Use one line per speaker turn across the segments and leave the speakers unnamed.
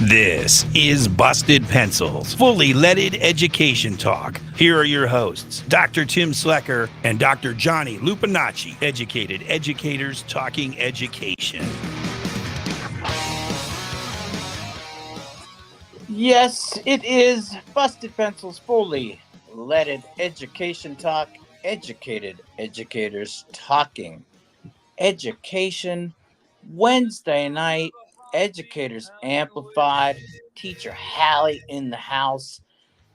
This is Busted Pencils, fully leaded education talk. Here are your hosts, Dr. Tim Slekar and Dr. Johnny Lupinacci, educated educators talking education.
Yes, it is Busted Pencils, fully leaded education talk, educated educators talking education. Wednesday night, Educators Amplified, teacher Hallie in the house.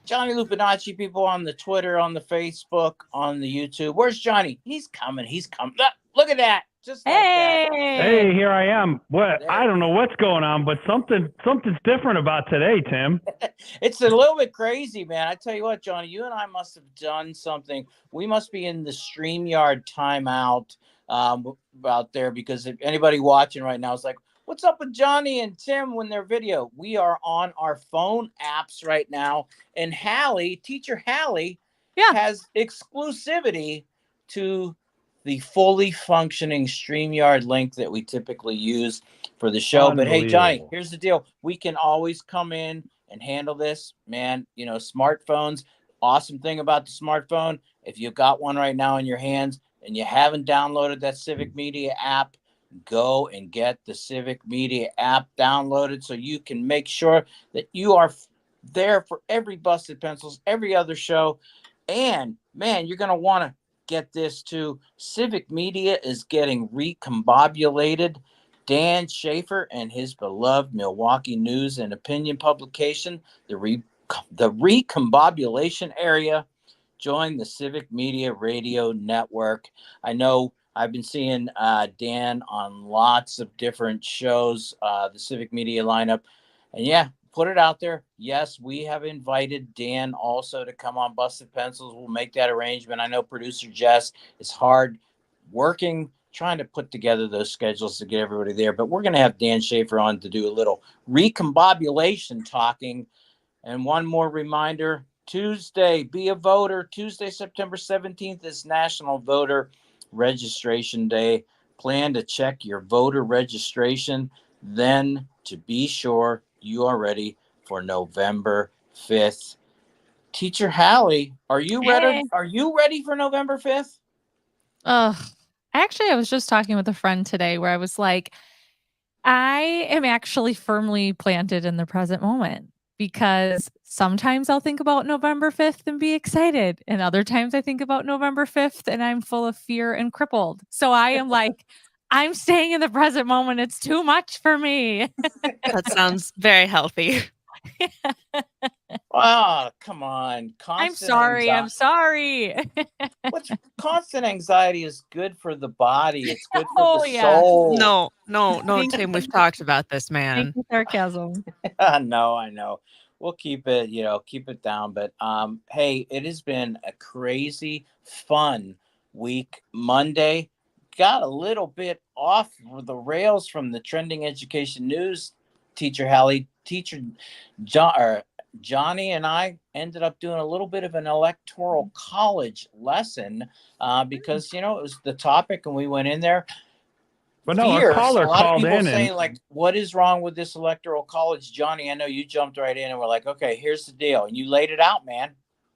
Johnny Lupinacci, people on the Twitter, on the Facebook, on the YouTube. Where's Johnny? He's coming. Look at that. Just like that.
Hey, here I am. I don't know what's going on, but something's different about today, Tim.
It's a little bit crazy, man. I tell you what, Johnny, you and I must have done something. We must be in the StreamYard timeout out there, because if anybody watching right now is like, what's up with Johnny and Tim when they're video? We are on our phone apps right now, and teacher Hallie, has exclusivity to the fully functioning StreamYard link that we typically use for the show. But hey, Johnny, here's the deal. We can always come in and handle this, man. You know, smartphones, awesome thing about the smartphone, if you've got one right now in your hands and you haven't downloaded that Civic Media app, go and get the Civic Media app downloaded so you can make sure that you are there for every Busted Pencils, every other show. And man, you're going to want to get this too. Civic Media is getting recombobulated. Dan Schaefer and his beloved Milwaukee News and Opinion publication, the recombobulation area, joined the Civic Media Radio Network. I know I've been seeing Dan on lots of different shows, the Civic Media lineup. And yeah, put it out there. Yes, we have invited Dan also to come on Busted Pencils. We'll make that arrangement. I know producer Jess is hard working, trying to put together those schedules to get everybody there. But we're going to have Dan Schaefer on to do a little recombobulation talking. And one more reminder, Tuesday, be a voter. Tuesday, September 17th is National Voter Registration Day. Plan to check your voter registration, then to be sure you are ready for November 5th. Teacher Hallie, are you ready? Are you ready for November 5th?
Actually, I was just talking with a friend today where I was like, I am actually firmly planted in the present moment, because sometimes I'll think about November 5th and be excited. And other times I think about November 5th and I'm full of fear and crippled. So I am like, I'm staying in the present moment. It's too much for me.
That sounds very healthy.
Oh, come on.
I'm sorry.
What's constant anxiety is good for the body. It's good for the soul.
No, Tim, we've talked about this, man.
Thank you, sarcasm.
I know. We'll keep it down. But hey, it has been a crazy, fun week. Monday got a little bit off the rails from the trending education news. Teacher Hallie, Johnny and I ended up doing a little bit of an electoral college lesson because, it was the topic and we went in there.
But no, a caller called in
saying, like, what is wrong with this electoral college? Johnny, I know you jumped right in and we're like, okay, here's the deal. And you laid it out, man.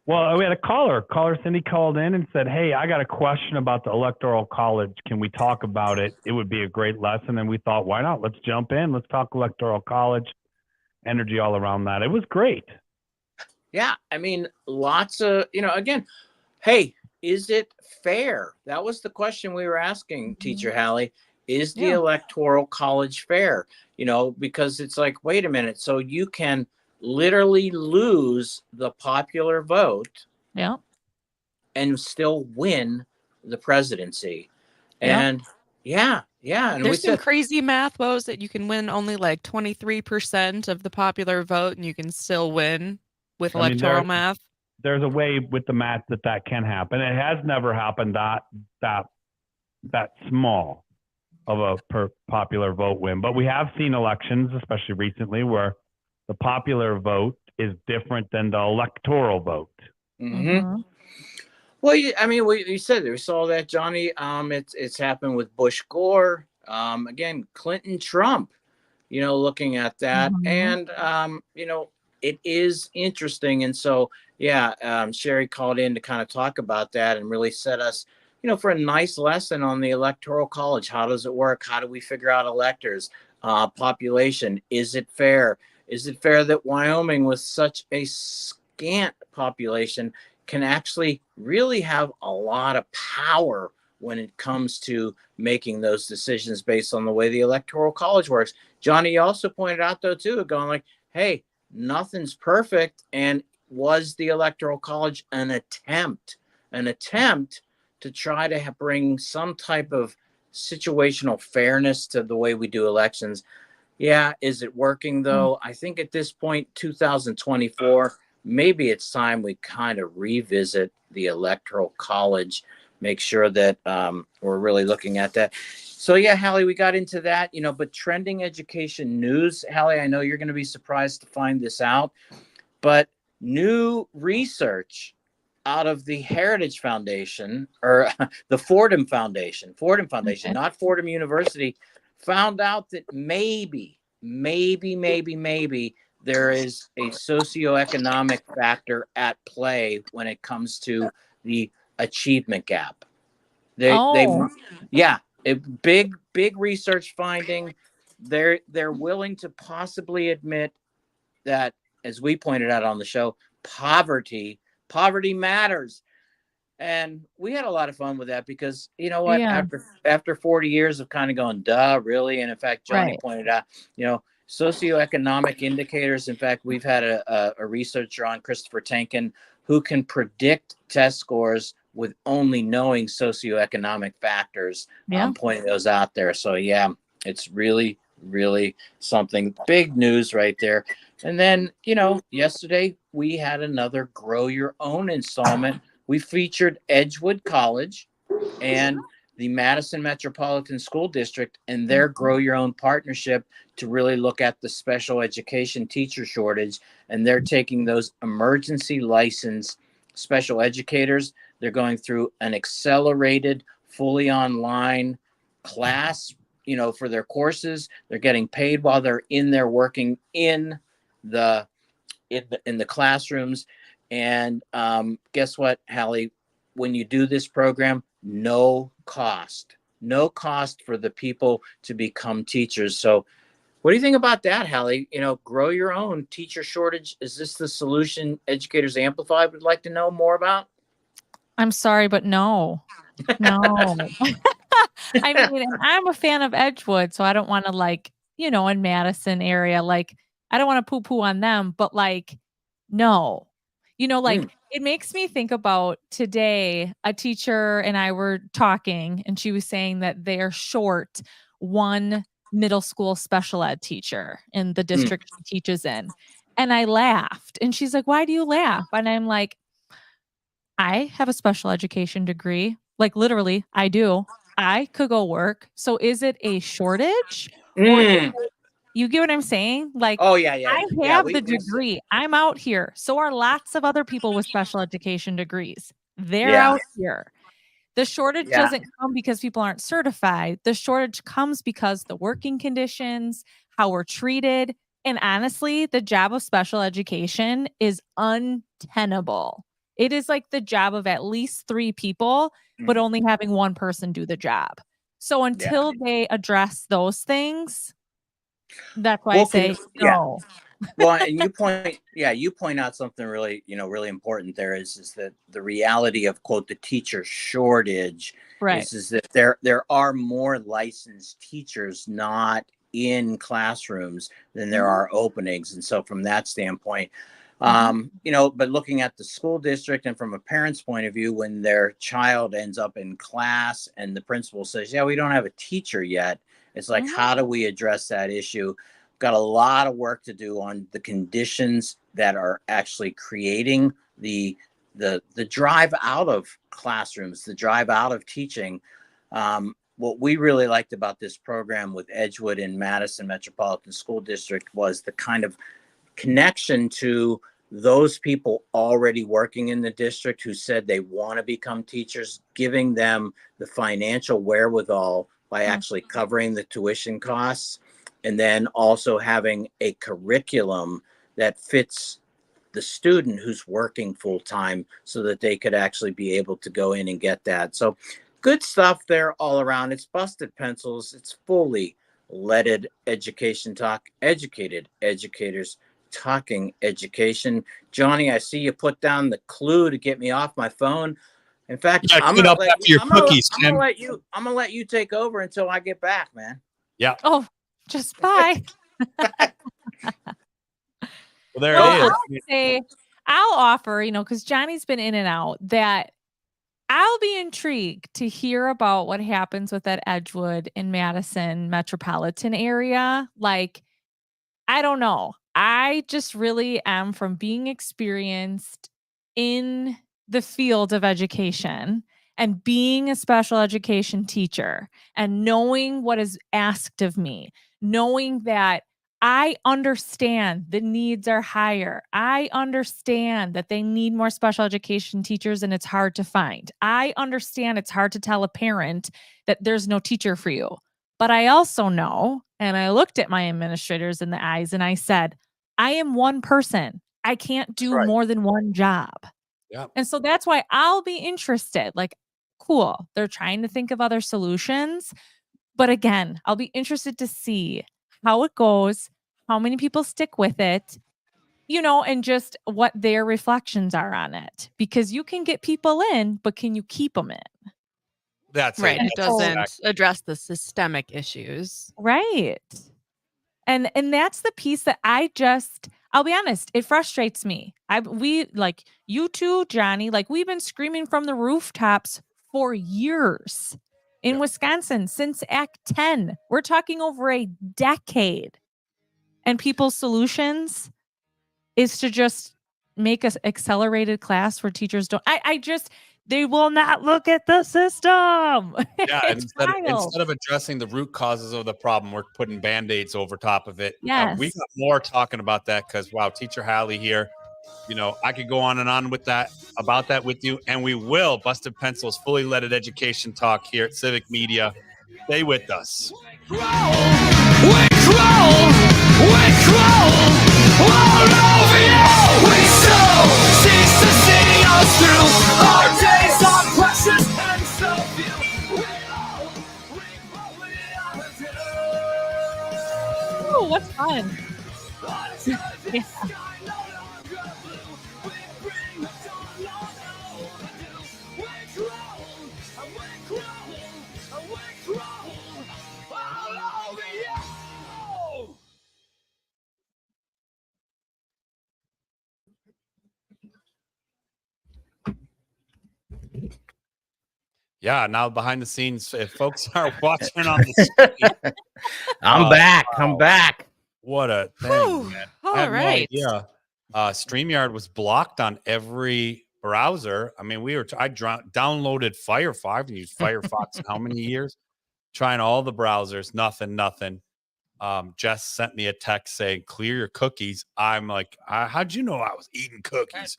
Well, we had a caller. Cindy called in and said, hey, I got a question about the electoral college. Can we talk about it? It would be a great lesson. And we thought, why not? Let's jump in. Let's talk electoral college, energy all around that. It was great.
Yeah. I mean, lots of, again, hey, is it fair? That was the question we were asking, Teacher Hallie. Is the electoral college fair? Because it's like, wait a minute. So you can literally lose the popular vote and still win the presidency. And and
there's some crazy math, Woes, that you can win only like 23% of the popular vote and you can still win with electoral math.
There's a way with the math that can happen. It has never happened that small of a popular vote win, but we have seen elections, especially recently, where the popular vote is different than the electoral vote.
Mm-hmm. Well, we said we saw that, Johnny. It's happened with Bush Gore. Again, Clinton Trump. looking at that. And, it is interesting. And so, Sherry called in to kind of talk about that and really set us, for a nice lesson on the Electoral College. How does it work? How do we figure out electors? Population. Is it fair? Is it fair that Wyoming, with such a scant population, can actually really have a lot of power when it comes to making those decisions based on the way the Electoral College works? Johnny, you also pointed out, though, too, going like, hey, nothing's perfect. And was the Electoral College an attempt to try to bring some type of situational fairness to the way we do elections? Yeah. Is it working, though? I think at this point, 2024, maybe it's time we kind of revisit the Electoral College, make sure that we're really looking at that. So, Hallie, we got into that, but trending education news. Hallie, I know you're going to be surprised to find this out, but new research out of the Heritage Foundation, or the Fordham Foundation,
Okay.
not Fordham University, found out that maybe there is a socioeconomic factor at play when it comes to the achievement gap. A big research finding. They're willing to possibly admit that, as we pointed out on the show, poverty matters. And we had a lot of fun with that because, what,
Yeah.
after 40 years of kind of going, duh, really? And in fact, Johnny
Right.
pointed out, socioeconomic indicators. In fact, we've had a researcher on, Christopher Tankin, who can predict test scores with only knowing socioeconomic factors,
Yeah.
pointing those out there. So, it's really, really something. Big news right there. And then, yesterday we had another Grow Your Own installment. We featured Edgewood College and the Madison Metropolitan School District and their Grow Your Own partnership to really look at the special education teacher shortage. And they're taking those emergency licensed special educators. They're going through an accelerated, fully online class, for their courses. They're getting paid while they're in there working in the classrooms. And guess what, Hallie? When you do this program, no cost for the people to become teachers. So what do you think about that, Hallie? Grow Your Own teacher shortage. Is this the solution Educators Amplified would like to know more about?
I'm sorry, but no. I mean, and I'm a fan of Edgewood, so I don't want to in Madison area, I don't want to poo-poo on them, but no. It makes me think about today, a teacher and I were talking, and she was saying that they're short one middle school special ed teacher in the district she teaches in. And I laughed. And she's like, "Why do you laugh?" And I'm like, I have a special education degree. Literally, I do. I could go work. So is it a shortage? Or you get what I'm saying?
Oh, yeah.
I have the degree. I'm out here. So are lots of other people with special education degrees. They're out here. The shortage doesn't come because people aren't certified. The shortage comes because the working conditions, how we're treated. And honestly, the job of special education is untenable. It is like the job of at least 3 people, but only having one person do the job. So until they address those things, that's why I say no.
Well, and you point out something really, really important there is that the reality of, quote, the teacher shortage is that there are more licensed teachers not in classrooms than there are openings. And so from that standpoint, but looking at the school district and from a parent's point of view, when their child ends up in class and the principal says, we don't have a teacher yet, it's like, how do we address that issue? Got a lot of work to do on the conditions that are actually creating the drive out of classrooms, the drive out of teaching. What we really liked about this program with Edgewood and Madison Metropolitan School District was the kind of connection to those people already working in the district who said they want to become teachers, giving them the financial wherewithal by actually covering the tuition costs. and then also having a curriculum that fits the student who's working full time so that they could actually be able to go in and get that. So good stuff there all around. It's Busted Pencils. It's fully leaded education talk, educated educators talking education. Johnny, I see you put down the clue to get me off my phone. In fact,
Yeah,
I'm
clean
gonna
up
let
after
you,
your
I'm gonna,
cookies,
I'm gonna
Tim.
let you I'm gonna let you take over until I get back, man.
Yeah.
Oh, just bye.
Well, there
No,
it is.
I'll say, I'll offer, because Johnny's been in and out, that I'll be intrigued to hear about what happens with that Edgewood and Madison metropolitan area. Like, I don't know. I just really am, from being experienced in the field of education and being a special education teacher and knowing what is asked of me, knowing that I understand the needs are higher. I understand that they need more special education teachers and it's hard to find. I understand it's hard to tell a parent that there's no teacher for you. But I also know, and I looked at my administrators in the eyes and I said, I am one person. I can't do more than one job.
Yeah.
And so that's why I'll be interested. Like, cool, they're trying to think of other solutions. But again, I'll be interested to see how it goes, how many people stick with it, and just what their reflections are on it. Because you can get people in, but can you keep them in?
That's
Right. It
that's
doesn't
exactly.
address the systemic issues.
Right. And that's the piece that I'll be honest, it frustrates me. We like you too, Johnny, like we've been screaming from the rooftops for years in Wisconsin since Act 10. We're talking over a decade. And people's solutions is to just make an accelerated class where teachers don't. They will not look at the system.
Yeah,
It's
instead of addressing the root causes of the problem, we're putting Band-Aids over top of it.
Yes.
We got more talking about that because, wow, Teacher Hallie here. I could go on and on with that, about that with you, and we will. Busted Pencils, fully leaded education talk here at Civic Media. Stay with us.
We crawl all over you. We so cease to see us through. Our days are precious and so few. We probably ought to do.
Oh, what's fun? Yeah.
Yeah, now behind the scenes, if folks are watching on the screen,
I'm back.
What a thing,
Whew.
man.
All
I have
right.
no idea. StreamYard was blocked on every browser. I mean, I downloaded Firefox. I've used Firefox how many years? Trying all the browsers, nothing. Jess sent me a text saying, clear your cookies. I'm like, how'd you know I was eating cookies?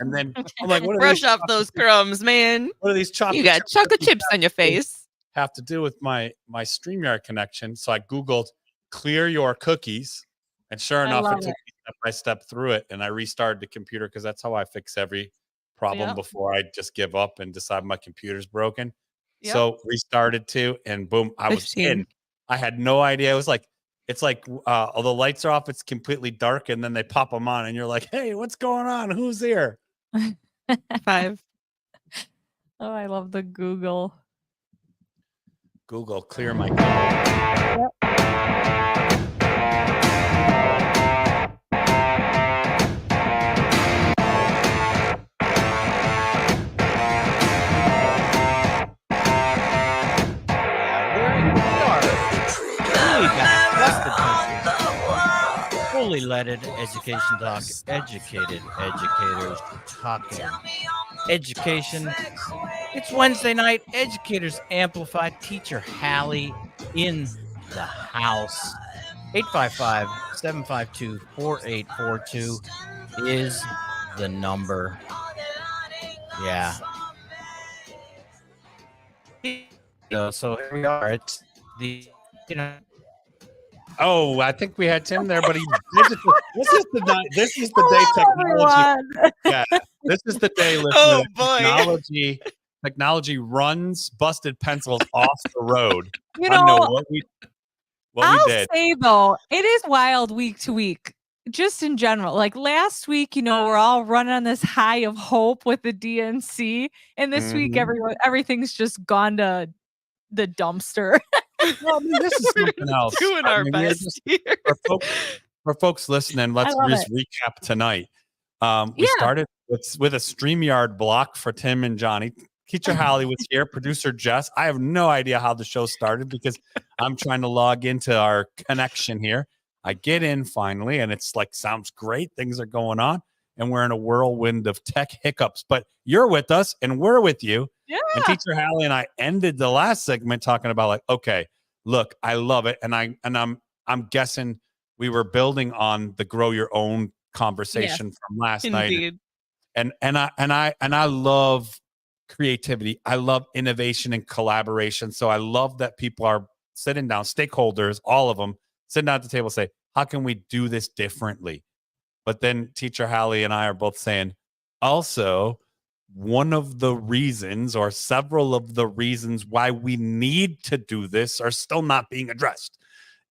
And then I'm like, what are
Brush
these
off those crumbs, man.
What are these chocolate?
You got
chip
chocolate
cookies
chips on your face.
have to do with my StreamYard connection? So I Googled clear your cookies, and sure enough, it took me step by step through it, and I restarted the computer because that's how I fix every problem before I just give up and decide my computer's broken.
Yep.
So restarted too, and boom, I was
15.
in. I had no idea. It's like all the lights are off, it's completely dark, and then they pop them on, and you're like, hey, what's going on? Who's here?
5.
Oh, I love the Google.
Google, clear my.
Fully leaded education talk, educated educators talking education. It's Wednesday night. Educators Amplified. Teacher Hallie in the house. 855-752-4842 is the number. Yeah. So here we are. It's the
Oh, I think we had Tim there, but this is the day technology. Yeah, this is the day.
Oh, boy.
Technology runs Busted Pencils off the road.
You
I know
know,
what we
I'll
did.
say though, it is wild week to week, just in general. Like last week, we're all running on this high of hope with the DNC, and this week, everything's just gone to the dumpster.
Well, I mean, this is something else.
Doing our best here.
For folks listening, let's just recap tonight. We started with a StreamYard block for Tim and Johnny. Teacher Hallie was here, producer Jess. I have no idea how the show started because I'm trying to log into our connection here. I get in finally, and it's like, sounds great. Things are going on, and we're in a whirlwind of tech hiccups. But you're with us, and we're with you.
Yeah.
And Teacher Hallie and I ended the last segment talking about like, okay, look, I love it, and I'm guessing we were building on the grow your own conversation from last night. And I love creativity. I love innovation and collaboration. So I love that people are sitting down, stakeholders, all of them, sitting down at the table, say, how can we do this differently? But then Teacher Hallie and I are both saying, also, one of the reasons or several of the reasons why we need to do this are still not being addressed.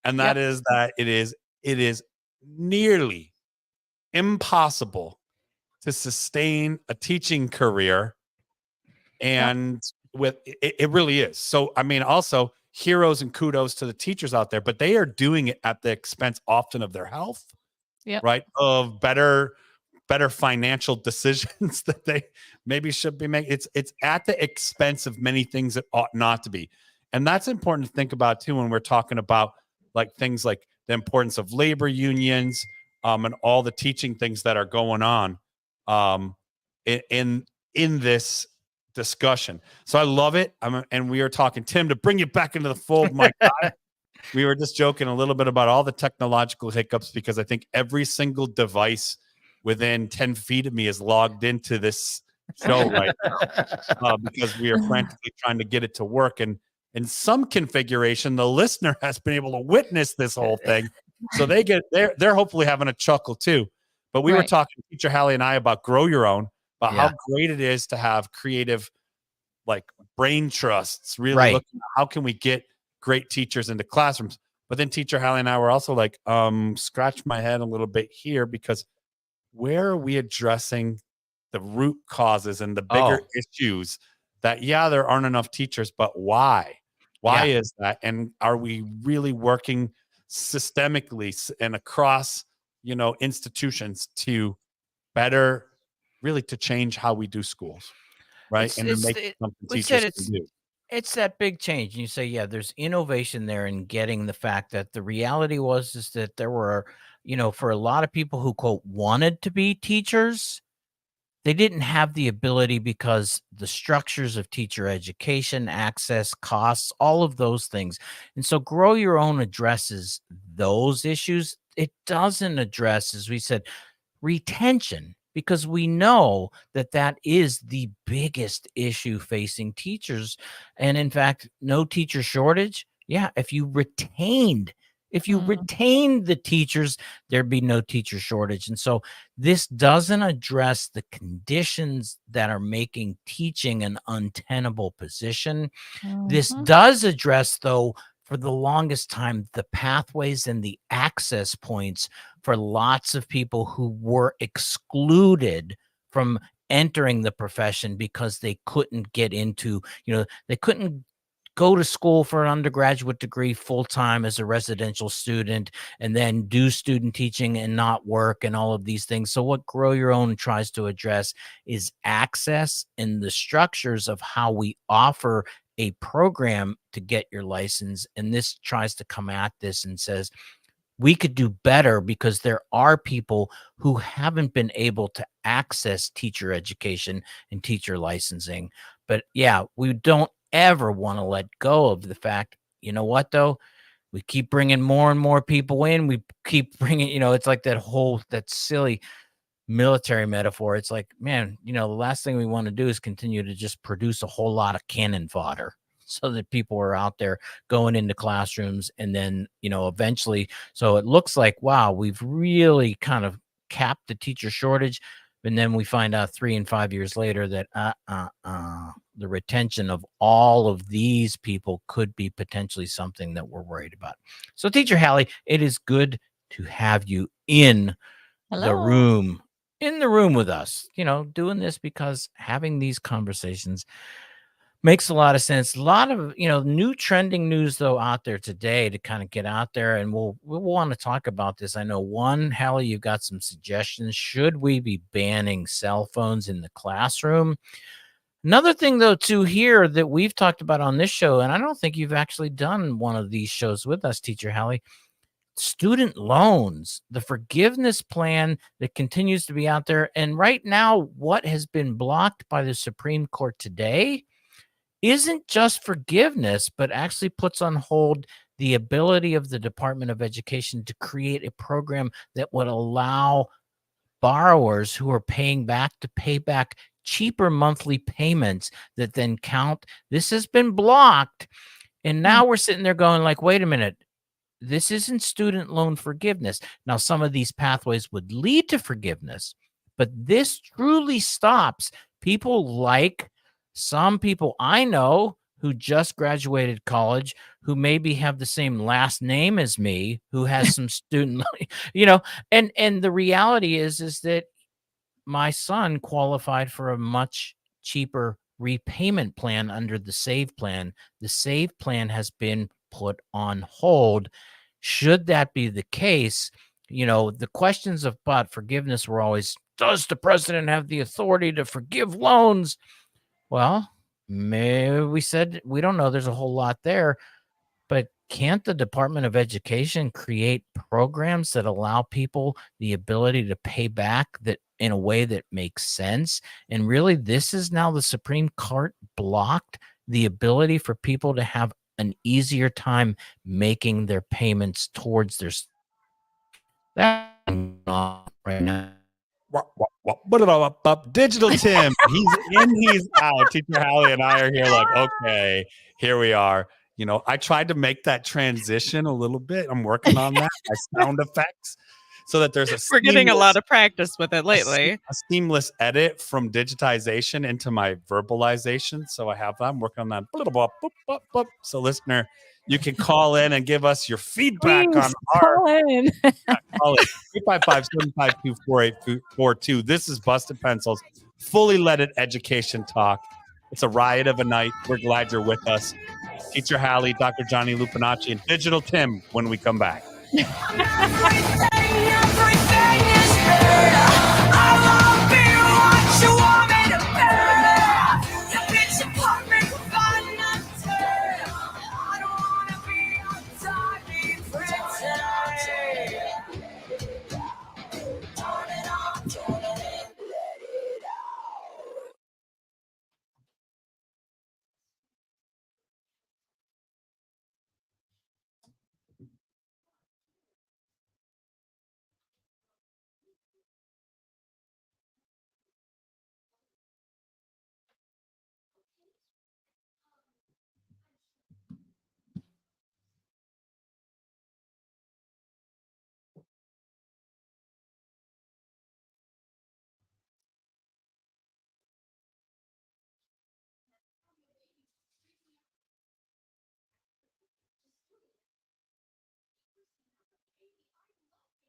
And that is that it is nearly impossible to sustain a teaching career. And it really is. So, I mean, also heroes and kudos to the teachers out there, but they are doing it at the expense often of their health, right? Of better financial decisions that they maybe should be making. It's at the expense of many things that ought not to be. And that's important to think about too, when we're talking about like things like the importance of labor unions, and all the teaching things that are going on, in this discussion. So I love it. And we are talking, Tim, to bring you back into the fold. My God, we were just joking a little bit about all the technological hiccups because I think every single device within 10 feet of me is logged into this show right now, because we are frantically trying to get it to work. And in some configuration, the listener has been able to witness this whole thing. So they're hopefully having a chuckle too. But we were talking, Teacher Hallie and I, about grow your own, about how great it is to have creative, like brain trusts, really looking at how can we get great teachers into classrooms. But then Teacher Hallie and I were also like, scratch my head a little bit here, because where are we addressing the root causes and the bigger issues that, there aren't enough teachers, but why? Why is that? And are we really working systemically and across, institutions to better, really to change how we do schools, right? And to make something teachers can do.
It's that big change. And you say, there's innovation there in getting the fact that the reality is that there were, for a lot of people who, quote, wanted to be teachers, they didn't have the ability because the structures of teacher education, access, costs, all of those things. And so Grow Your Own addresses those issues. It doesn't address, as we said, retention, because we know that is the biggest issue facing teachers. And in fact, no teacher shortage. If you retained the teachers, there'd be no teacher shortage. And so this doesn't address the conditions that are making teaching an untenable position. This does address, though, for the longest time, the pathways and the access points for lots of people who were excluded from entering the profession because they couldn't get into, they couldn't go to school for an undergraduate degree full-time as a residential student and then do student teaching and not work and all of these things. So what Grow Your Own tries to address is access and the structures of how we offer a program to get your license. And this tries to come at this and says, we could do better because there are people who haven't been able to access teacher education and teacher licensing. But we don't ever want to let go of the fact, you know what, though? We keep bringing more and more people in. We keep bringing, it's like that silly military metaphor. It's like, man, the last thing we want to do is continue to just produce a whole lot of cannon fodder. so that people are out there going into classrooms. And then, eventually, so it looks like, wow, we've really kind of capped the teacher shortage. And then we find out 3 and 5 years later that the retention of all of these people could be potentially something that we're worried about. So, Teacher Hallie, it is good to have you in the room with us, doing this, because having these conversations makes a lot of sense. A lot of, new trending news, though, out there today to kind of get out there. And we'll want to talk about this. I know, one, Hallie, you've got some suggestions. Should we be banning cell phones in the classroom? Another thing, though, too, here that we've talked about on this show, and I don't think you've actually done one of these shows with us, Teacher Hallie, student loans, the forgiveness plan that continues to be out there. And right now, what has been blocked by the Supreme Court today isn't just forgiveness, but actually puts on hold the ability of the Department of Education to create a program that would allow borrowers who are paying back to pay back cheaper monthly payments that then count. This has been blocked. And now we're sitting there going like, wait a minute, this isn't student loan forgiveness. Now, some of these pathways would lead to forgiveness, but this truly stops people like some people I know who just graduated college, who maybe have the same last name as me, who has some student, and the reality is that my son qualified for a much cheaper repayment plan under the SAVE plan. The SAVE plan has been put on hold. Should that be the case, the questions about forgiveness were always, does the president have the authority to forgive loans? Well, maybe we said we don't know. There's a whole lot there, but can't the Department of Education create programs that allow people the ability to pay back that in a way that makes sense? And really, this is now the Supreme Court blocked the ability for people to have an easier time making their payments towards their right now.
Digital Tim, he's in, he's out. Teacher Hallie and I are here like, okay, here we are. I tried to make that transition a little bit. I'm working on that. My sound effects, so that there's
we're getting a lot of practice with it lately.
A seamless edit from digitization into my verbalization. So I have that. I'm working on that. So listener, you can call in and give us your feedback on our call it 855-752-4842. This is Busted Pencils, fully leaded education talk. It's a riot of a night. We're glad you're with us. Teacher Hallie, Dr. Johnny Lupinacci, and Digital Tim when we come back.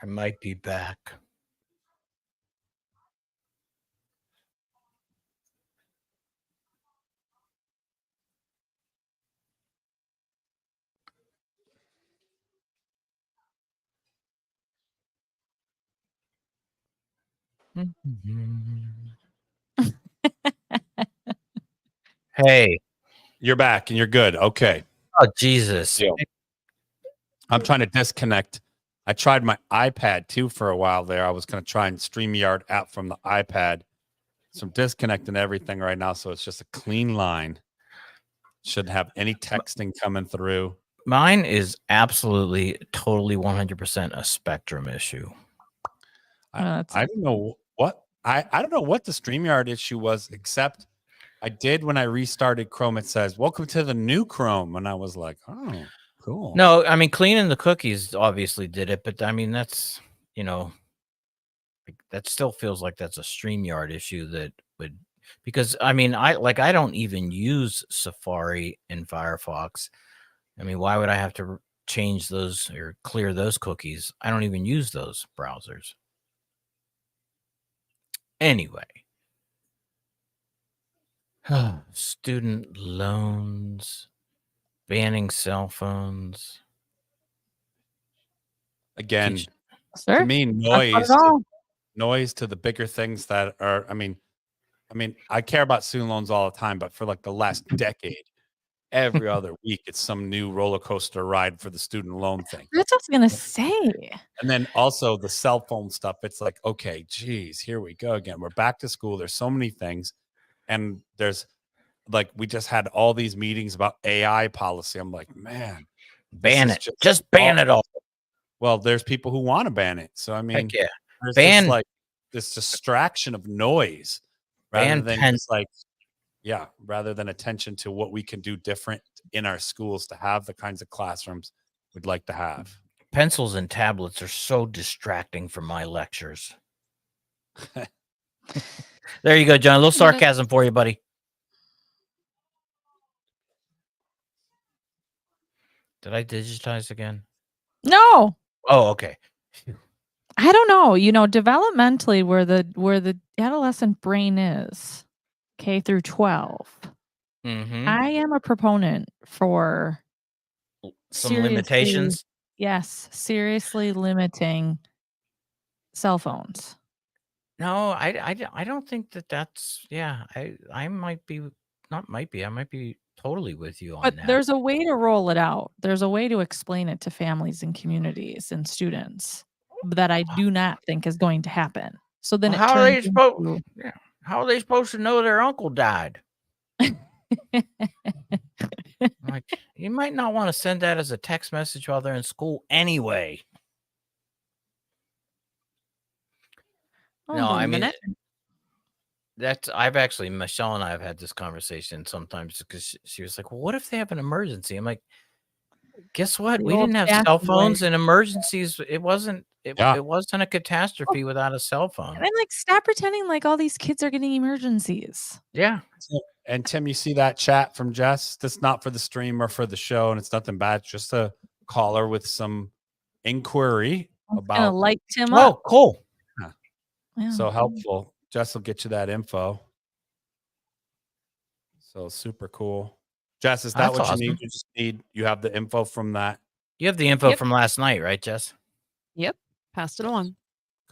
I might be back. Hey,
you're back and you're good. Okay.
Oh, Jesus.
Yeah. I'm trying to disconnect. I tried my iPad too for a while there. I was going to try and StreamYard app from the iPad. So I'm disconnecting everything right now. So it's just a clean line. Shouldn't have any texting coming through.
Mine is absolutely, totally 100% a spectrum issue.
I don't know what I don't know what the StreamYard issue was, except I did when I restarted Chrome. It says, "Welcome to the new Chrome," and I was like, "Oh, cool."
No, I mean cleaning the cookies obviously did it, but I mean that's that still feels like that's a StreamYard issue that would, because I mean I don't even use Safari and Firefox. I mean, why would I have to change those or clear those cookies? I don't even use those browsers. Anyway. Student loans, banning cell phones.
Again,
Teach-
to
Sir?
me,
That's not
noise,
at all.
noise to the bigger things that are. I mean, I care about student loans all the time, but for like the last decade, every other week, it's some new roller coaster ride for the student loan thing.
That's what I was gonna say.
And then also the cell phone stuff. It's like, okay, geez, here we go again. We're back to school. There's so many things. And there's like, we just had all these meetings about AI policy. I'm like, man,
ban it. Just ban it all.
Well, there's people who want to ban it. So, I mean,
Heck yeah.
there's
Ban-
this, like this distraction of noise rather than just like, rather than attention to what we can do different in our schools to have the kinds of classrooms we'd like to have.
Pencils and tablets are so distracting from my lectures. There you go, John. A little sarcasm for you, buddy. Did I digitize again?
No,
Oh, okay.
I don't know. Developmentally, where the adolescent brain is, K through 12.
Mm-hmm.
I am a proponent for
Some limitations.
Yes, seriously limiting cell phones.
No, I don't think that's. Yeah, I might be I might be totally with you on
But
that.
there's a way to roll it out. There's a way to explain it to families and communities and students that I do not think is going to happen. So then
Well, how are they
turns
supposed?
into-
Yeah, how are they supposed to know their uncle died? Like, you might not want to send that as a text message while they're in school anyway.
Oh,
No, I mean,
minute.
I've actually, Michelle and I have had this conversation sometimes because she was like, well, what if they have an emergency? I'm like, guess what?
The
We didn't have cell
old-fashioned way.
phones and emergencies. It wasn't a catastrophe without a cell phone.
And I'm like, stop pretending like all these kids are getting emergencies.
Yeah.
And Tim, you see that chat from Jess? That's not for the stream or for the show, and it's nothing bad. It's just a caller with some inquiry
I'm gonna
about.
light Tim
Oh,
up.
cool.
Yeah.
So helpful. Jess will get you that info. So super cool. Jess, is that
That's
what
awesome.
you need? You have the info from that.
You have the info
Yep.
from last night, right, Jess?
Yep. Passed it along.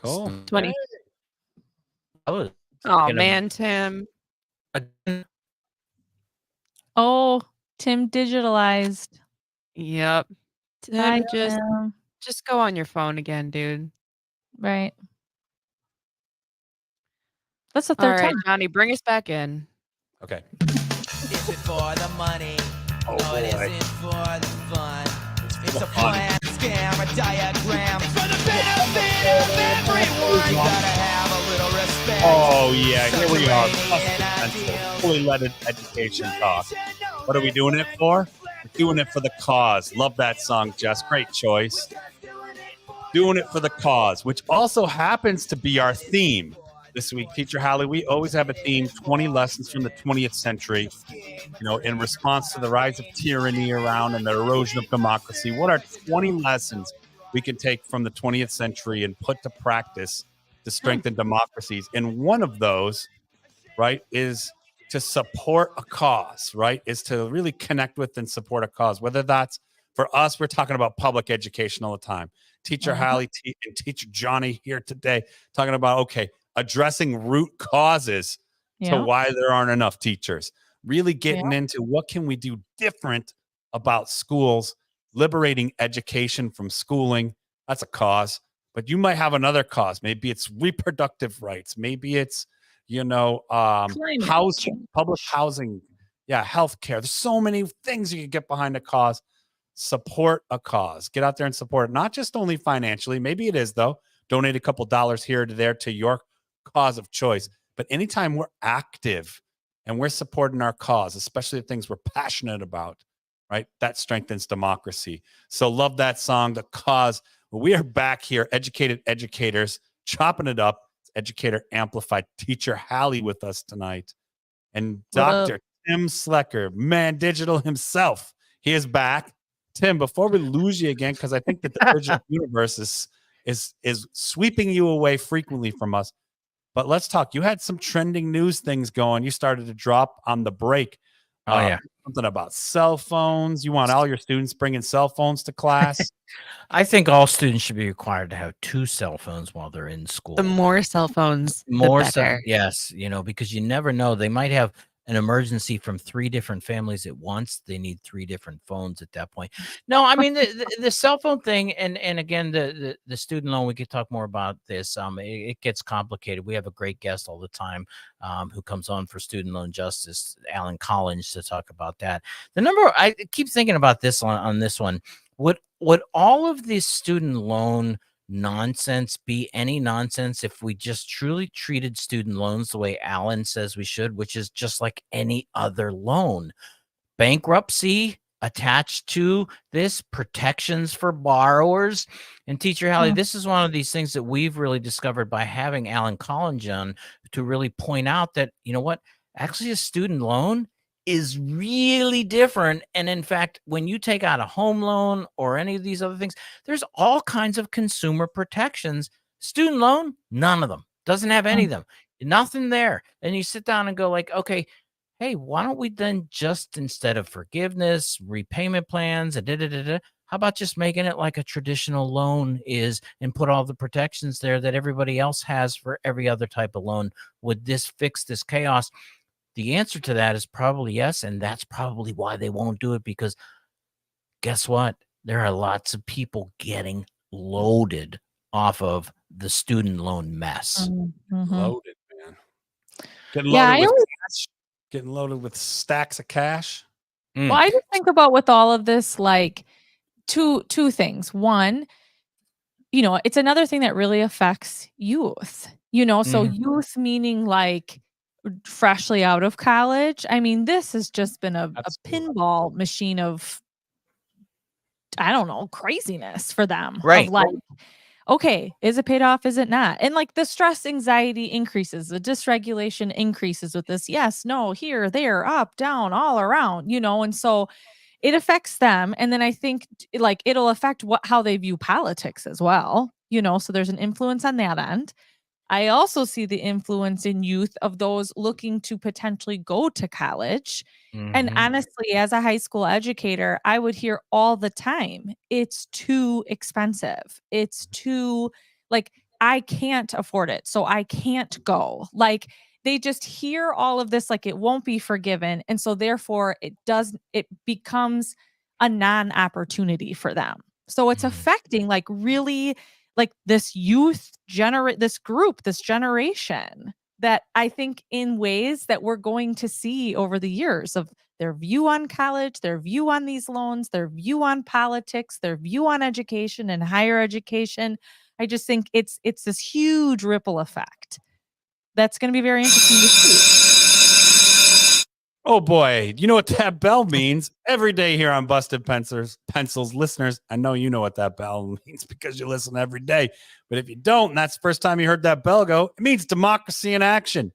Cool.
20.
Oh,
Oh, man, Tim.
Oh, Tim digitalized.
Yep.
Bye,
Tim,
Tim.
just go on your phone again, dude.
Right. That's the
All
third
right,
time.
Johnny, bring us back in.
Okay.
Is it for the money?
Oh,
No, it
boy.
isn't for the fun. It's
the
a
fun.
plan, scam, a diagram. It's for the benefit of everyone. Gotta have a little respect.
Oh yeah, here we are.
Subterranean ideals.
Fully leaded education talk. What are we doing it for? We're doing it for the cause. Love that song, Jess. Great choice. Doing it for the cause, which also happens to be our theme this week. Teacher Hallie, we always have a theme, 20 lessons from the 20th century, in response to the rise of tyranny around and the erosion of democracy. What are 20 lessons we can take from the 20th century and put to practice to strengthen democracies? And one of those, right, is to support a cause, right, is to really connect with and support a cause. Whether that's for us, we're talking about public education all the time. Teacher Hallie and Teacher Johnny here today talking about, okay, addressing root causes to
Yeah.
why there aren't enough teachers. Really getting into what can we do different about schools, liberating education from schooling. That's a cause. But you might have another cause. Maybe it's reproductive rights. Maybe it's, housing, public housing. Yeah, healthcare. There's so many things you can get behind a cause. Support a cause. Get out there and support it. Not just only financially. Maybe it is, though. Donate a couple dollars here to there to your cause of choice. But anytime we're active and we're supporting our cause, especially the things we're passionate about, right? That strengthens democracy. So love that song, The Cause. We are back here, Educated Educators, chopping it up. Educator Amplified teacher Hallie with us tonight. And Dr. Tim Slekar, man digital himself, he is back. Tim, before we lose you again, because I think that the urgent universe is sweeping you away frequently from us. But let's talk. You had some trending news things going. You started to drop on the break.
Oh, yeah.
Something about cell phones. You want all your students bringing cell phones to class?
I think all students should be required to have 2 cell phones while they're in school.
The more cell phones,
More
the
so,
better.
yes, because you never know. They might have an emergency from 3 different families at once. They need 3 different phones at that point. No, I mean the cell phone thing, and again the student loan. We could talk more about this. It gets complicated. We have a great guest all the time who comes on for student loan justice, Alan Collins, to talk about that. The number I keep thinking about this on this one. Would all of this student loan nonsense be any nonsense if we just truly treated student loans the way Alan says we should, which is just like any other loan? Bankruptcy attached to this, protections for borrowers. And Teacher Hallie, this is one of these things that we've really discovered by having Alan Collins on to really point out that, you know what, actually a student loan is really different. And in fact, when you take out a home loan or any of these other things, there's all kinds of consumer protections. Student loan, none of them. Doesn't have any of them. Nothing there. And you sit down and go like, okay, hey, why don't we then just, instead of forgiveness, repayment plans, how about just making it like a traditional loan is and put all the protections there that everybody else has for every other type of loan? Would this fix this chaos? The answer to that is probably yes, and that's probably why they won't do it, because guess what? There are lots of people getting loaded off of the student loan mess.
Loaded, man. Getting
Yeah,
loaded with cash. Getting loaded with stacks of cash.
Well, I just think about with all of this, like two things. One, it's another thing that really affects youth. So youth meaning like freshly out of college. I mean, this has just been a pinball machine of, I don't know, craziness for them.
Right.
Of like, okay, is it paid off? Is it not? And like the stress, anxiety increases, the dysregulation increases with this. Yes, no, here, there, up, down, all around, and so it affects them. And then I think like it'll affect how they view politics as well, so there's an influence on that end. I also see the influence in youth of those looking to potentially go to college. And honestly, as a high school educator, I would hear all the time, it's too expensive. It's too, like, I can't afford it, so I can't go. Like, they just hear all of this, like it won't be forgiven. And so therefore it becomes a non-opportunity for them. So it's affecting like really like this this generation that I think in ways that we're going to see over the years of their view on college, their view on these loans, their view on politics, their view on education and higher education. I just think it's this huge ripple effect. That's going to be very interesting to see.
Oh boy, you know what that bell means? Every day here on Busted Pencils, listeners, I know you know what that bell means because you listen every day. But if you don't, and that's the first time you heard that bell go, it means democracy in action.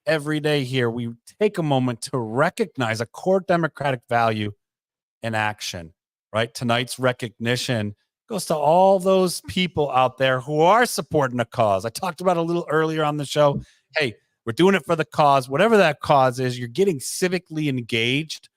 Every day here, we take a moment to recognize a core democratic value in action, right? Tonight's recognition goes to all those people out there who are supporting a cause. I talked about it a little earlier on the show. Hey, we're doing it for the cause. Whatever that cause is, you're getting civically engaged,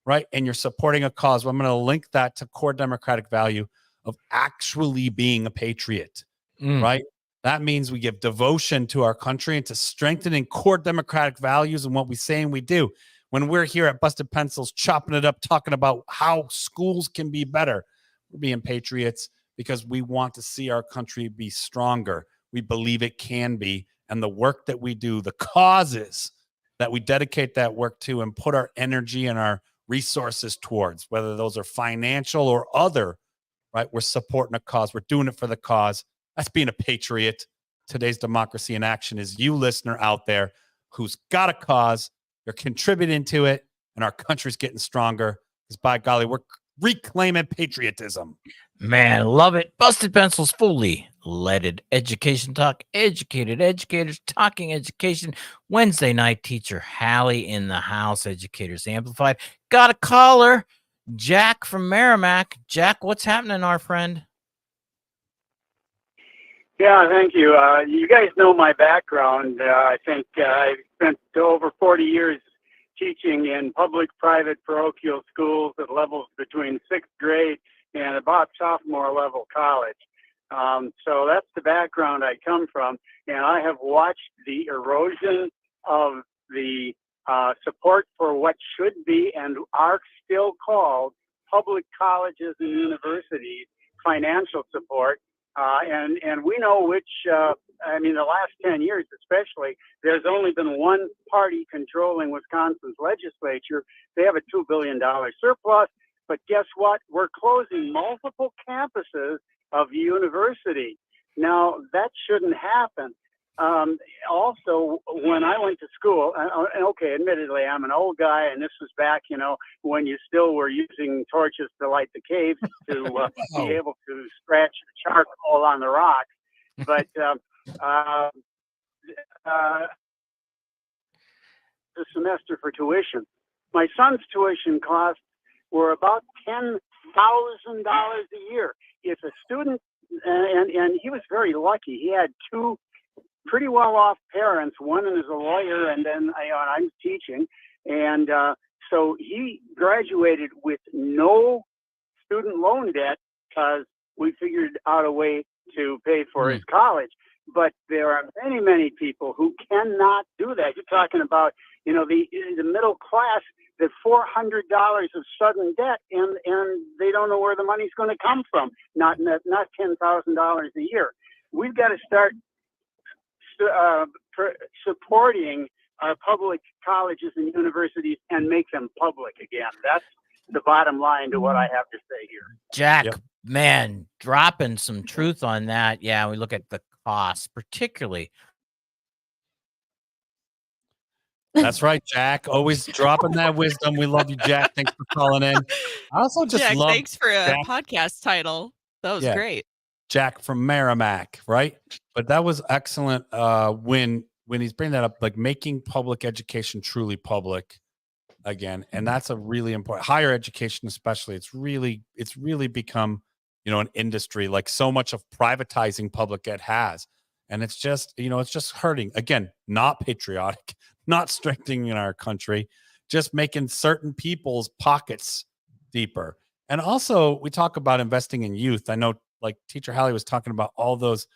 right? And you're supporting a cause. Well, I'm going to link that to core democratic value of actually being a patriot, right? That means we give devotion to our country and to strengthening core democratic values and what we say and we do. When we're here at Busted Pencils, chopping it up, talking about how schools can be better, we're being patriots because we want to see our country be stronger. We believe it can be. And the work that we do, the causes that we dedicate that work to and put our energy and our resources towards, whether those are financial or other, right? We're supporting a cause. We're doing it for the cause. That's being a patriot. Today's democracy in action is you, listener out there, who's got a cause You're contributing to it, and our country's getting stronger. Because by golly, we're reclaiming patriotism.
Man, love it. Busted Pencils, fully leaded education talk. Educated educators talking education. Wednesday night teacher Hallie in the house. Educators Amplified. Got a caller. Jack from Merrimack. Jack, what's happening, our friend?
Yeah, thank you. You guys know my background. I think I spent over 40 years teaching in public, private, parochial schools at levels between sixth grade and about sophomore level college. So that's the background I come from. And I have watched the erosion of the support for what should be and are still called public colleges and universities, financial support. And we know which, the last 10 years especially, there's only been one party controlling Wisconsin's legislature. They have a $2 billion surplus. But guess what? We're closing multiple campuses of university. Now, that shouldn't happen. Also, when I went to school, okay, admittedly, I'm an old guy, and this was back, when you still were using torches to light the caves to be able to scratch the charcoal on the rocks. But the semester for tuition. My son's tuition costs were about $10,000 a year. If a student, and he was very lucky, he had two pretty well-off parents. One is a lawyer, and then I'm teaching. And so he graduated with no student loan debt because we figured out a way to pay for his college. But there are many, many people who cannot do that. You're talking about, the middle class, the $400 of sudden debt, and they don't know where the money's going to come from. Not $10,000 a year. We've got to start supporting our public colleges and universities and make them public again. That's the bottom line to what I have to say here.
Jack, man, dropping some truth on that. Yeah, we look at the costs, particularly.
That's right, Jack. Always dropping that wisdom. We love you, Jack. Thanks for calling in. I also just
Jack,
love
thanks for a
Jack.
podcast title. That was great.
Jack from Merrimack, right? But that was excellent when he's bringing that up, like making public education truly public again. And that's a really important, higher education especially. It's really become, an industry, like so much of privatizing public ed has. And it's just, it's just hurting. Again, not patriotic, not strengthening our country, just making certain people's pockets deeper. And also we talk about investing in youth. I know like Teacher Hallie was talking about all those,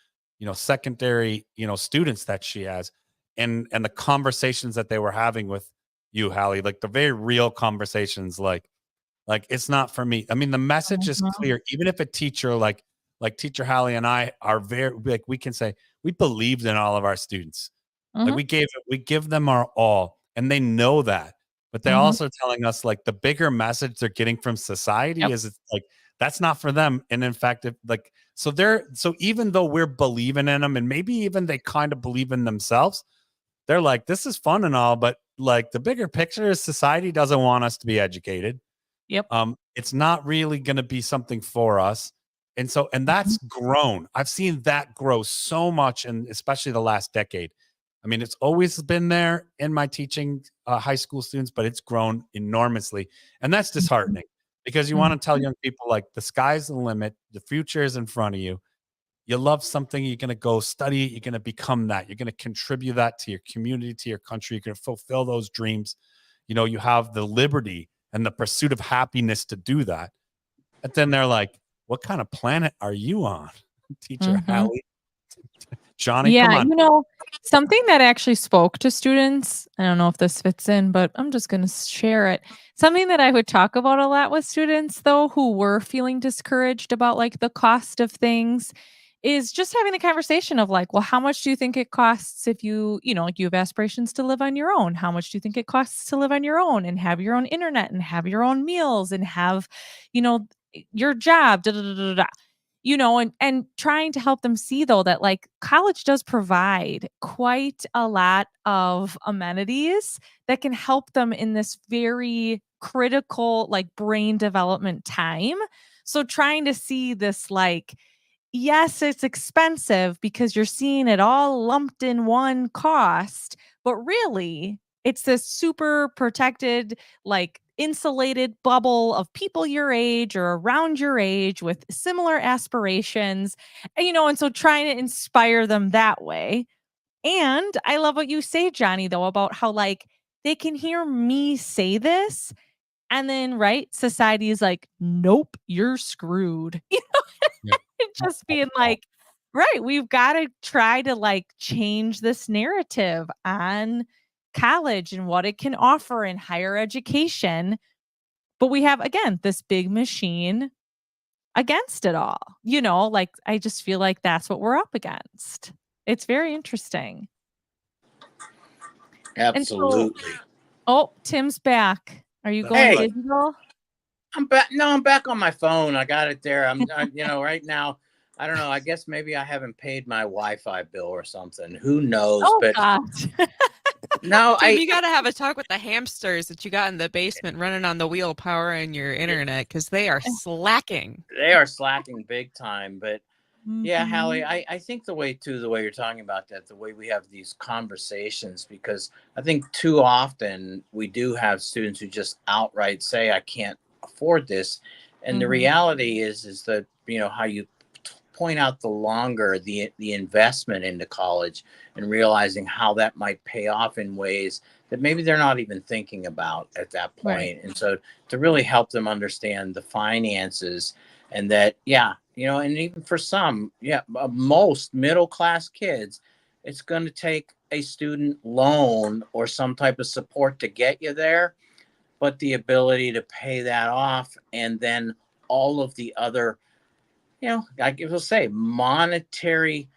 secondary, students that she has and the conversations that they were having with you, Hallie, like the very real conversations, like it's not for me. I mean, the message is clear. Even if a teacher like Teacher Hallie and I are very, like, we can say we believed in all of our students. Like we give them our all, and they know that. But they're also telling us like the bigger message they're getting from society is it's like that's not for them. And in fact, so even though we're believing in them, and maybe even they kind of believe in themselves, they're like, this is fun and all, but like the bigger picture is society doesn't want us to be educated.
Yep.
It's not really going to be something for us. And so, and that's grown. I've seen that grow so much, and especially the last decade. I mean, it's always been there in my teaching high school students, but it's grown enormously. And that's disheartening because you want to tell young people like the sky's the limit. The future is in front of you. You love something, you're going to go study it. You're going to become that. You're going to contribute that to your community, to your country. You're going to fulfill those dreams. You have the liberty and the pursuit of happiness to do that. And then they're like, what kind of planet are you on, Teacher Hallie? Johnny, come on.
Something that actually spoke to students, I don't know if this fits in, but I'm just going to share it. Something that I would talk about a lot with students, though, who were feeling discouraged about like the cost of things, is just having the conversation of like, well, how much do you think it costs if you have aspirations to live on your own? How much do you think it costs to live on your own and have your own internet and have your own meals and have, your job, and trying to help them see though that like college does provide quite a lot of amenities that can help them in this very critical like brain development time. So trying to see this like, yes, it's expensive because you're seeing it all lumped in one cost, but really it's this super protected, like insulated bubble of people your age or around your age with similar aspirations, and so trying to inspire them that way. And I love what you say, Johnny, though, about how like they can hear me say this. And then, right, society is like, nope, you're screwed.
Yeah.
Just being like, right, we've got to try to like change this narrative on college and what it can offer in higher education. But we have, again, this big machine against it all. Like I just feel like that's what we're up against. It's very interesting.
Absolutely.
Oh, Tim's back. Are you going digital?
I'm back. No, I'm back on my phone. I got it there. I'm right now. I don't know. I guess maybe I haven't paid my Wi-Fi bill or something. Who knows?
Oh,
but
gosh.
No, Tim, you got to have a talk with the hamsters that you got in the basement running on the wheel powering your internet because they are slacking.
They are slacking big time. But yeah, Hallie, I think the way you're talking about that, the way we have these conversations, because I think too often we do have students who just outright say, I can't afford this. And the reality is that, how you point out the longer the investment into college and realizing how that might pay off in ways that maybe they're not even thinking about at that point. Right. And so to really help them understand the finances and that, and even for some, most middle-class kids, it's going to take a student loan or some type of support to get you there, but the ability to pay that off and then all of the other, I will say monetary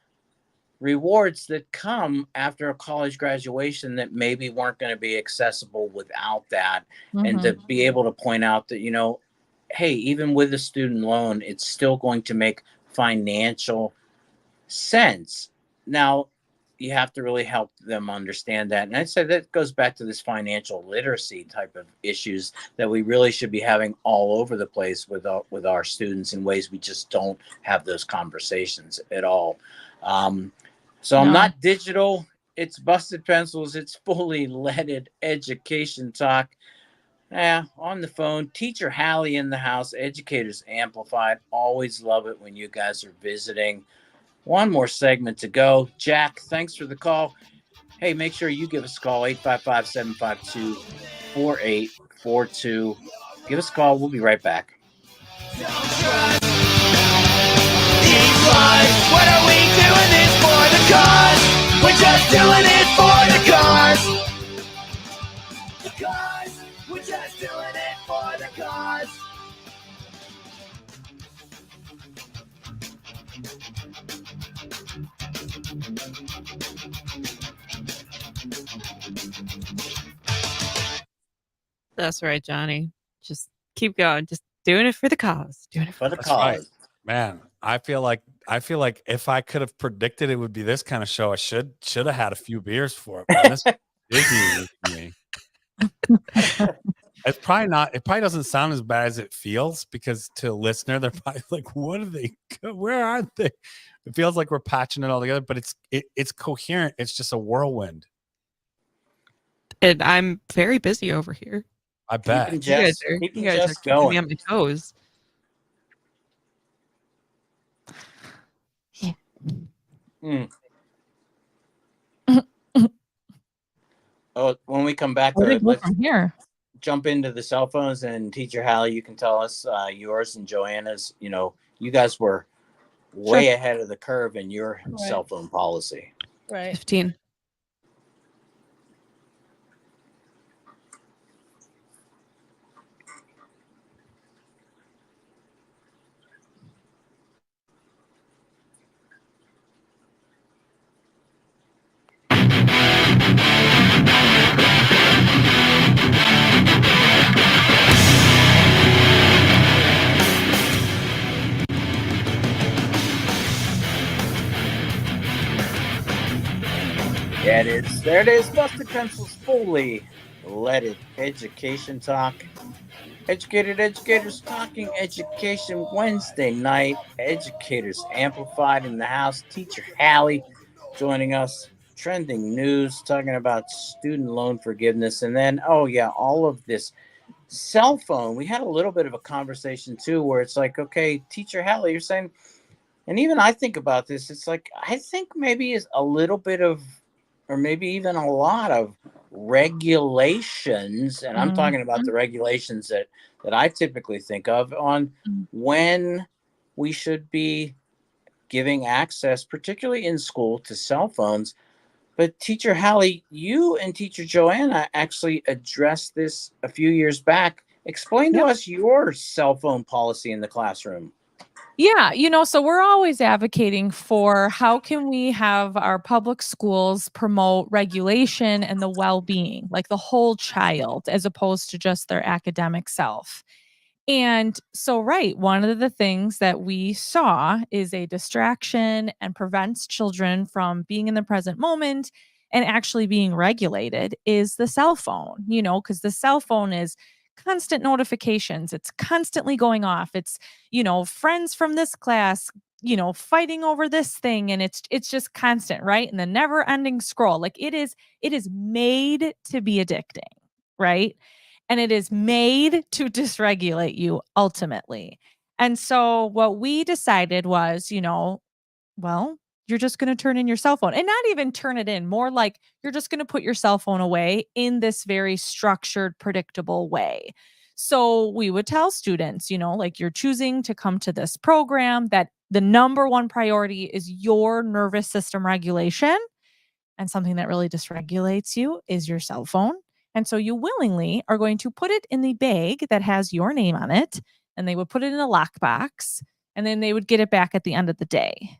rewards that come after a college graduation that maybe weren't going to be accessible without that. And to be able to point out that, hey, even with a student loan, it's still going to make financial sense. Now, you have to really help them understand that. And I'd say that goes back to this financial literacy type of issues that we really should be having all over the place with our students in ways we just don't have those conversations at all. I'm not digital. It's Busted Pencils. It's fully leaded education talk. On the phone, Teacher Hallie in the house, Educators Amplified. Always love it when you guys are visiting. One more segment to go. Jack, thanks for the call. Hey, make sure you give us a call, 855-752-4842. Give us a call. We'll be right back.
What are we doing this for? The cause. We're just doing it for the cause. The cause. We're just doing it for the cause.
That's right, Johnny. Just keep going. Just doing it for the cause. Doing it for the cause.
Right. Man, I feel like if I could have predicted it would be this kind of show, I should have had a few beers for it. Man. This is for me. It's probably not. It probably doesn't sound as bad as it feels because to a listener, they're probably like, "What are they? Where are they?" It feels like we're patching it all together, but it's coherent. It's just a whirlwind.
And I'm very busy over here.
I bet.
You guys are keeping me on my toes.
Yeah. When we come back, let's
from here.
Jump into the cell phones, and Teacher Hallie, you can tell us yours and Joanna's. You guys were way ahead of the curve in your cell phone policy.
Right.
15.
There it is. Busted Pencils fully leaded education talk. Educated educators talking education Wednesday night. Educators amplified in the house. Teacher Hallie joining us. Trending news talking about student loan forgiveness. And then, oh yeah, all of this cell phone. We had a little bit of a conversation too, where it's like, okay, Teacher Hallie, you're saying, and even I think about this, it's like, I think maybe it's a little bit of, or maybe even a lot of regulations. And I'm talking about the regulations that I typically think of on when we should be giving access, particularly in school, to cell phones. But Teacher Hallie, you and Teacher Joanna actually addressed this a few years back. Explain to us your cell phone policy in the classroom.
Yeah, so we're always advocating for how can we have our public schools promote regulation and the well-being, like the whole child, as opposed to just their academic self. And so, right, one of the things that we saw is a distraction and prevents children from being in the present moment and actually being regulated is the cell phone, because the cell phone is constant notifications. It's constantly going off. It's, friends from this class, fighting over this thing. And it's just constant, right? And the never ending scroll. Like it is made to be addicting, right? And it is made to dysregulate you ultimately. And so what we decided was, well, you're just going to turn in your cell phone and not even turn it in, more like you're just going to put your cell phone away in this very structured, predictable way. So we would tell students, like you're choosing to come to this program, that the number one priority is your nervous system regulation. And something that really dysregulates you is your cell phone. And so you willingly are going to put it in the bag that has your name on it, and they would put it in a lockbox, and then they would get it back at the end of the day.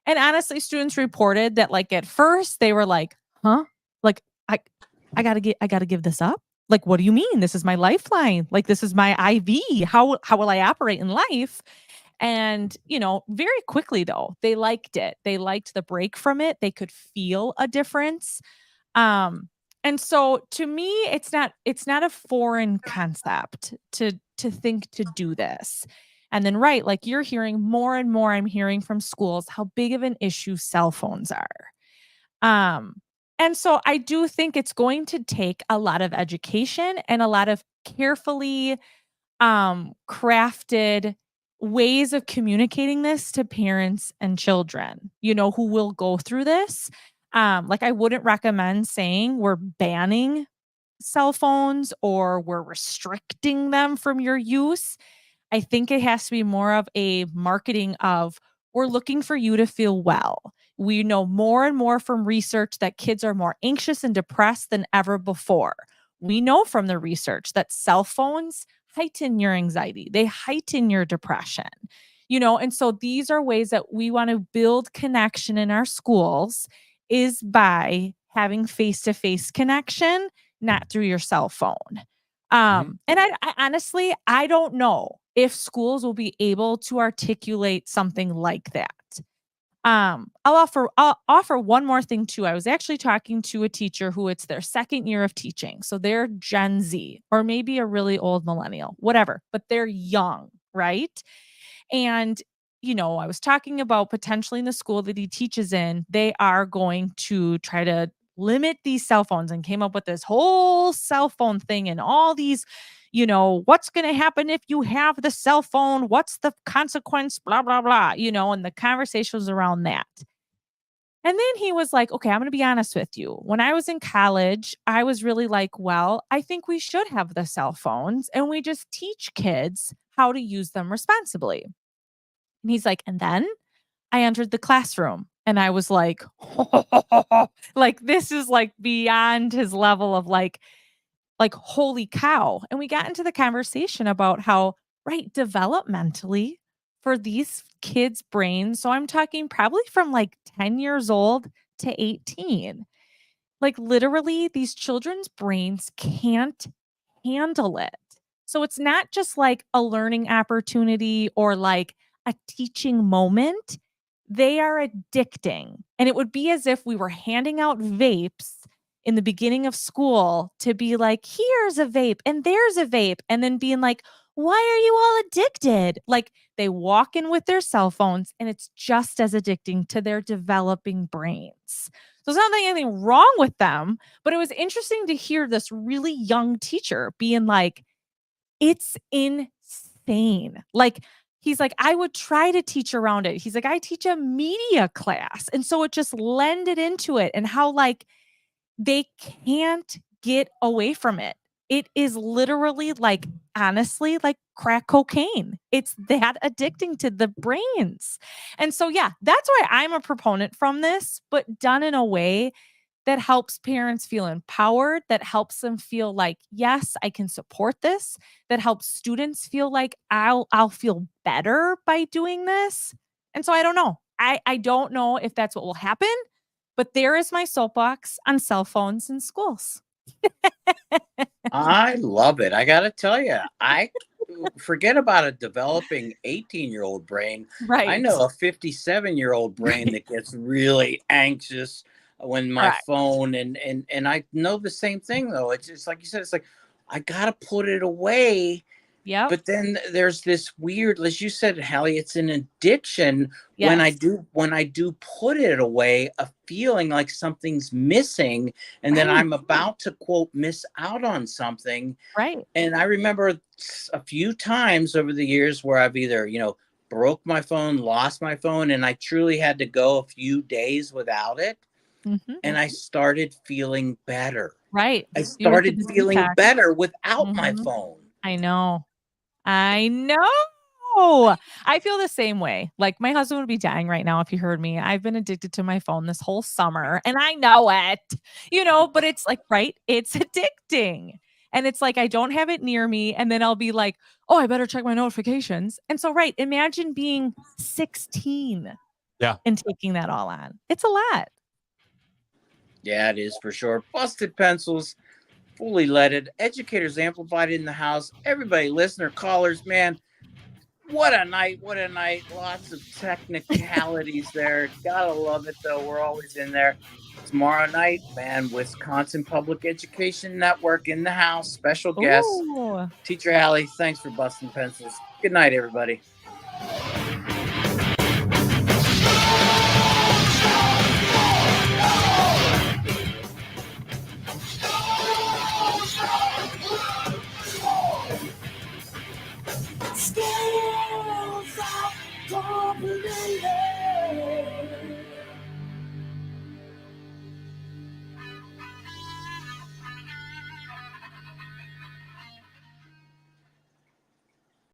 And honestly, students reported that like at first they were like, huh? Like I gotta give this up. Like, what do you mean? This is my lifeline. Like, this is my IV. How will I operate in life? And, very quickly though, they liked it. They liked the break from it. They could feel a difference. And so to me, it's not a foreign concept to think to do this. And then, right, like you're hearing more and more, I'm hearing from schools how big of an issue cell phones are. And so I do think it's going to take a lot of education and a lot of carefully crafted ways of communicating this to parents and children, who will go through this. Like I wouldn't recommend saying we're banning cell phones or we're restricting them from your use. I think it has to be more of a marketing of we're looking for you to feel well. We know more and more from research that kids are more anxious and depressed than ever before. We know from the research that cell phones heighten your anxiety. They heighten your depression. And so these are ways that we want to build connection in our schools is by having face-to-face connection, not through your cell phone. And I honestly, I don't know if schools will be able to articulate something like that. I'll offer one more thing too. I was actually talking to a teacher who it's their second year of teaching. So they're Gen Z or maybe a really old millennial, whatever, but they're young, right? And, I was talking about potentially in the school that he teaches in, they are going to try to limit these cell phones and came up with this whole cell phone thing and all these, what's going to happen if you have the cell phone? What's the consequence? Blah, blah, blah, and the conversation was around that. And then he was like, okay, I'm going to be honest with you. When I was in college, I was really like, well, I think we should have the cell phones and we just teach kids how to use them responsibly. And he's like, and then I entered the classroom and I was like, like, this is like beyond his level of like, holy cow. And we got into the conversation about how, right, developmentally for these kids' brains. So I'm talking probably from like 10 years old to 18. Like literally these children's brains can't handle it. So it's not just like a learning opportunity or like a teaching moment. they are addicting. And it would be as if we were handing out vapes in the beginning of school to be like, here's a vape and there's a vape. And then being like, why are you all addicted? Like they walk in with their cell phones and it's just as addicting to their developing brains. So it's not anything wrong with them, but it was interesting to hear this really young teacher being like, it's insane. Like, he's like, I would try to teach around it. He's like, I teach a media class. And so it just lended into it and how like they can't get away from it. It is literally like, honestly, like crack cocaine. It's that addicting to the brains. And so, yeah, that's why I'm a proponent from this, but done in a way that helps parents feel empowered, that helps them feel like, yes, I can support this, that helps students feel like I'll feel better by doing this. And so I don't know. I don't know if that's what will happen, but there is my soapbox on cell phones in schools.
I love it. I got to tell you, I forget about a developing 18-year-old brain.
Right.
I know a 57-year-old brain that gets really anxious when my phone and I know the same thing though. It's just like you said, it's like I got to put it away.
Yeah.
But then there's this weird, as you said, Hallie, it's an addiction.
Yes.
When I do put it away, a feeling like something's missing, and then I'm about to quote miss out on something.
Right.
And I remember a few times over the years where I've either, broke my phone, lost my phone, and I truly had to go a few days without it.
Mm-hmm.
And I started feeling better.
Right.
I started feeling better without my phone.
I know. I feel the same way. Like my husband would be dying right now if he heard me. I've been addicted to my phone this whole summer and I know it, but it's like, right. It's addicting. And it's like, I don't have it near me. And then I'll be like, oh, I better check my notifications. And so, right. Imagine being 16 and taking that all on. It's a lot.
Yeah, it is for sure. Busted Pencils, fully leaded, educators amplified in the house. Everybody, listener, callers, man, what a night. Lots of technicalities there. Gotta love it, though. We're always in there. Tomorrow night, man, Wisconsin Public Education Network in the house. Special guest, Teacher Hallie. Thanks for busting pencils. Good night, everybody.
Skills are dominated.